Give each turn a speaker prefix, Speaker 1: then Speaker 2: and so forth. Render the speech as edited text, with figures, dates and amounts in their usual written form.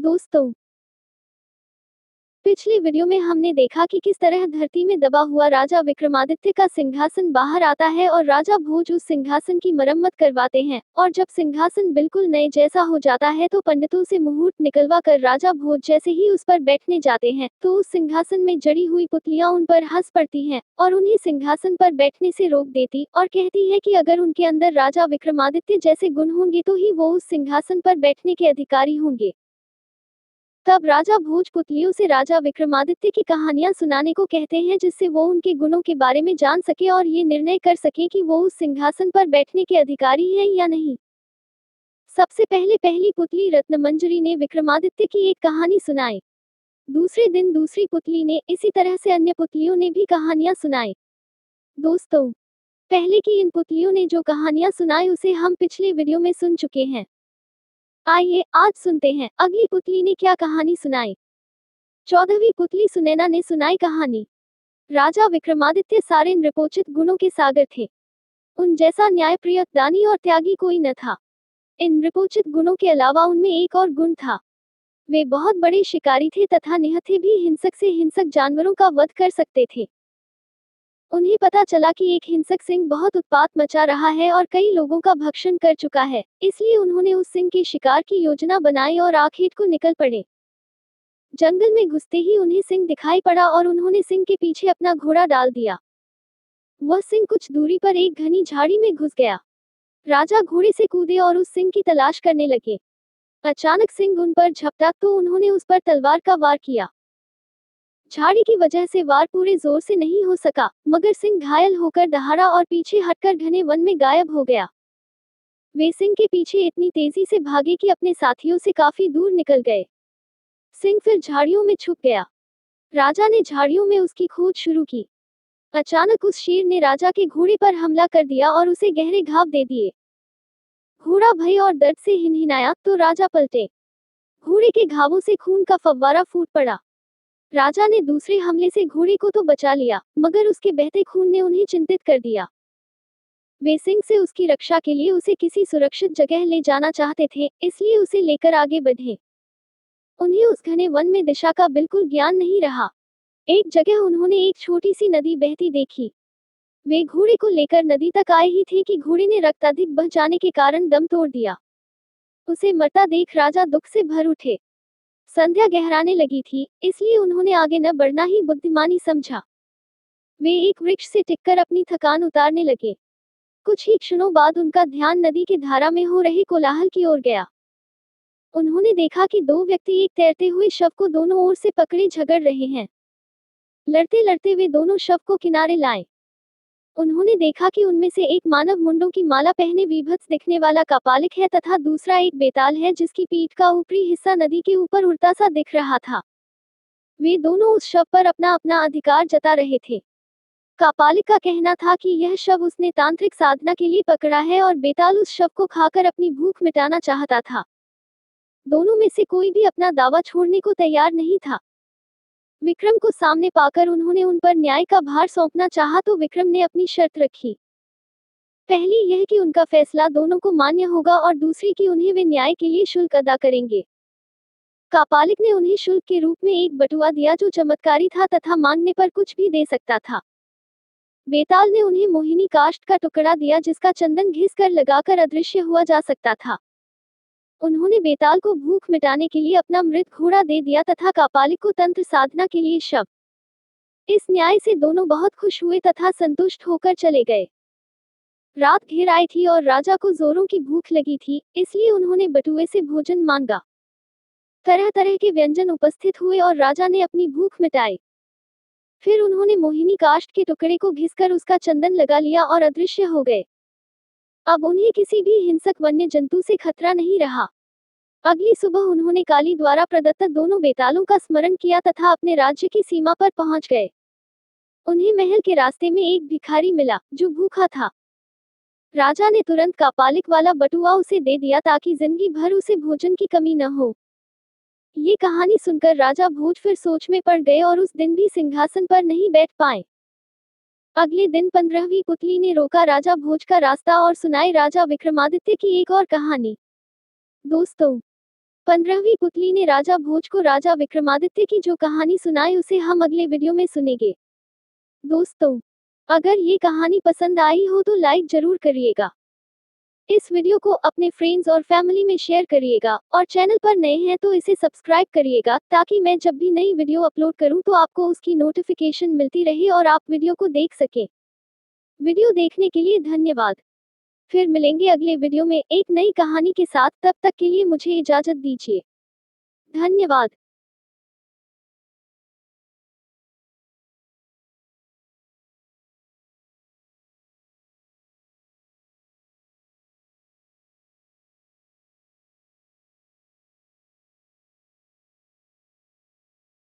Speaker 1: दोस्तों, पिछले वीडियो में हमने देखा कि किस तरह धरती में दबा हुआ राजा विक्रमादित्य का सिंहासन बाहर आता है और राजा भोज उस सिंहासन की मरम्मत करवाते हैं, और जब सिंहासन बिल्कुल नए जैसा हो जाता है तो पंडितों से मुहूर्त निकलवा कर राजा भोज जैसे ही उस पर बैठने जाते हैं तो उस सिंहासन में जड़ी हुई पुतलियां उन पर हंस पड़ती हैं और उन्हें सिंहासन पर बैठने से रोक देती और कहती है कि अगर उनके अंदर राजा विक्रमादित्य जैसे गुण होंगे तो ही वो उस सिंहासन पर बैठने के अधिकारी होंगे। तब राजा भोज पुतलियों से राजा विक्रमादित्य की कहानियां सुनाने को कहते हैं जिससे वो उनके गुणों के बारे में जान सके और ये निर्णय कर सके कि वो उस सिंहासन पर बैठने के अधिकारी हैं या नहीं। सबसे पहले पहली पुतली रत्नमंजरी ने विक्रमादित्य की एक कहानी सुनाई। दूसरे दिन दूसरी पुतली ने, इसी तरह से अन्य पुतलियों ने भी कहानियां सुनाई। दोस्तों, पहले की इन पुतलियों ने जो कहानियां सुनाई उसे हम पिछले वीडियो में सुन चुके हैं। आइए आज सुनते हैं अगली पुतली ने क्या कहानी सुनाई। 14वीं पुतली सुनैना ने सुनाई कहानी। राजा विक्रमादित्य सारे नृपोचित गुणों के सागर थे। उन जैसा न्यायप्रिय, दानी और त्यागी कोई न था। इन नृपोचित गुणों के अलावा उनमें एक और गुण था। वे बहुत बड़े शिकारी थे तथा निहत्थे भी हिंसक से हिंसक जानवरों का वध कर सकते थे। उन्हें पता चला कि एक हिंसक सिंह बहुत उत्पात मचा रहा है और कई लोगों का भक्षण कर चुका है, इसलिए उन्होंने उस सिंह के शिकार की योजना बनाई और आखेट को निकल पड़े। जंगल में घुसते ही उन्हें सिंह दिखाई पड़ा और उन्होंने सिंह के पीछे अपना घोड़ा डाल दिया। वह सिंह कुछ दूरी पर एक घनी झाड़ी में घुस गया। राजा घोड़े से कूदे और उस सिंह की तलाश करने लगे। अचानक सिंह उन पर झपटा तो उन्होंने उस पर तलवार का वार किया। झाड़ी की वजह से वार पूरे जोर से नहीं हो सका, मगर सिंह घायल होकर दहाड़ा और पीछे हटकर घने वन में गायब हो गया। वे सिंह के पीछे इतनी तेजी से भागे कि अपने साथियों से काफी दूर निकल गए। सिंह फिर झाड़ियों में छुप गया। राजा ने झाड़ियों में उसकी खोज शुरू की। अचानक उस शेर ने राजा के घोड़े पर हमला कर दिया और उसे गहरे घाव दे दिए। घोड़ा भय और दर्द से हिनहिनाया तो राजा पलटे। घोड़े के घावों से खून का फव्वारा फूट पड़ा। राजा ने दूसरे हमले से घोड़े को तो बचा लिया, मगर उसके बहते खून ने उन्हें चिंतित कर दिया। वे सिंह से उसकी रक्षा के लिए उसे किसी सुरक्षित जगह ले जाना चाहते थे, इसलिए उसे लेकर आगे बढ़े। उन्हें उस घने वन में दिशा का बिल्कुल ज्ञान नहीं रहा। एक जगह उन्होंने एक छोटी सी नदी बहती देखी। वे घोड़े को लेकर नदी तक आए ही थे कि घोड़े ने रक्त अधिक बह जाने के कारण दम तोड़ दिया। उसे मरता देख राजा दुख से भर उठे। संध्या गहराने लगी थी, इसलिए उन्होंने आगे न बढ़ना ही बुद्धिमानी समझा। वे एक वृक्ष से टिककर अपनी थकान उतारने लगे। कुछ ही क्षणों बाद उनका ध्यान नदी की धारा में हो रहे कोलाहल की ओर गया। उन्होंने देखा कि दो व्यक्ति एक तैरते हुए शव को दोनों ओर से पकड़े झगड़ रहे हैं। लड़ते लड़ते वे दोनों शव को किनारे लाए। उन्होंने देखा कि उनमें से एक मानव मुंडों की माला पहने विभत्स दिखने वाला कापालिक है तथा दूसरा एक बेताल है जिसकी पीठ का ऊपरी हिस्सा नदी के ऊपर उड़ता सा दिख रहा था। वे दोनों उस शव पर अपना अपना अधिकार जता रहे थे। कापालिक का कहना था कि यह शव उसने तांत्रिक साधना के लिए पकड़ा है और बेताल उस शव को खाकर अपनी भूख मिटाना चाहता था। दोनों में से कोई भी अपना दावा छोड़ने को तैयार नहीं था। विक्रम को सामने पाकर उन्होंने उन पर न्याय का भार सौंपना चाहा तो विक्रम ने अपनी शर्त रखी। पहली यह कि उनका फैसला दोनों को मान्य होगा और दूसरी कि उन्हें वे न्याय के लिए शुल्क अदा करेंगे। कापालिक ने उन्हें शुल्क के रूप में एक बटुआ दिया जो चमत्कारी था तथा मांगने पर कुछ भी दे सकता था। बेताल ने उन्हें मोहिनी काष्ठ का टुकड़ा दिया जिसका चंदन घिस कर लगाकर अदृश्य हुआ जा सकता था। उन्होंने बेताल को भूख मिटाने के लिए अपना मृत घोड़ा दे दिया तथा कापालिक को तंत्र साधना के लिए शव। इस न्याय से दोनों बहुत खुश हुए तथा संतुष्ट होकर चले गए। रात घेर आई थी और राजा को जोरों की भूख लगी थी, इसलिए उन्होंने बटुए से भोजन मांगा। तरह तरह के व्यंजन उपस्थित हुए और राजा ने अपनी भूख मिटाई। फिर उन्होंने मोहिनी काष्ठ के टुकड़े को घिसकर उसका चंदन लगा लिया और अदृश्य हो गए। अब उन्हें किसी भी हिंसक वन्य जंतु से खतरा नहीं रहा। अगली सुबह उन्होंने काली द्वारा प्रदत्त दोनों बेतालों का स्मरण किया तथा अपने राज्य की सीमा पर पहुंच गए। उन्हें महल के रास्ते में एक भिखारी मिला जो भूखा था। राजा ने तुरंत कापालिक वाला बटुआ उसे दे दिया ताकि जिंदगी भर उसे भोजन की कमी न हो। ये कहानी सुनकर राजा भोज फिर सोच में पड़ गए और उस दिन भी सिंहासन पर नहीं बैठ पाए। अगले दिन 15वीं पुतली ने रोका राजा भोज का रास्ता और सुनाई राजा विक्रमादित्य की एक और कहानी। दोस्तों, 15वीं पुतली ने राजा भोज को राजा विक्रमादित्य की जो कहानी सुनाई उसे हम अगले वीडियो में सुनेंगे। दोस्तों, अगर ये कहानी पसंद आई हो तो लाइक जरूर करिएगा। इस वीडियो को अपने फ्रेंड्स और फैमिली में शेयर करिएगा और चैनल पर नए हैं तो इसे सब्सक्राइब करिएगा ताकि मैं जब भी नई वीडियो अपलोड करूं तो आपको उसकी नोटिफिकेशन मिलती रहे और आप वीडियो को देख सकें। वीडियो देखने के लिए धन्यवाद। फिर मिलेंगे अगले वीडियो में एक नई कहानी के साथ, तब तक के लिए मुझे इजाजत दीजिए। धन्यवाद।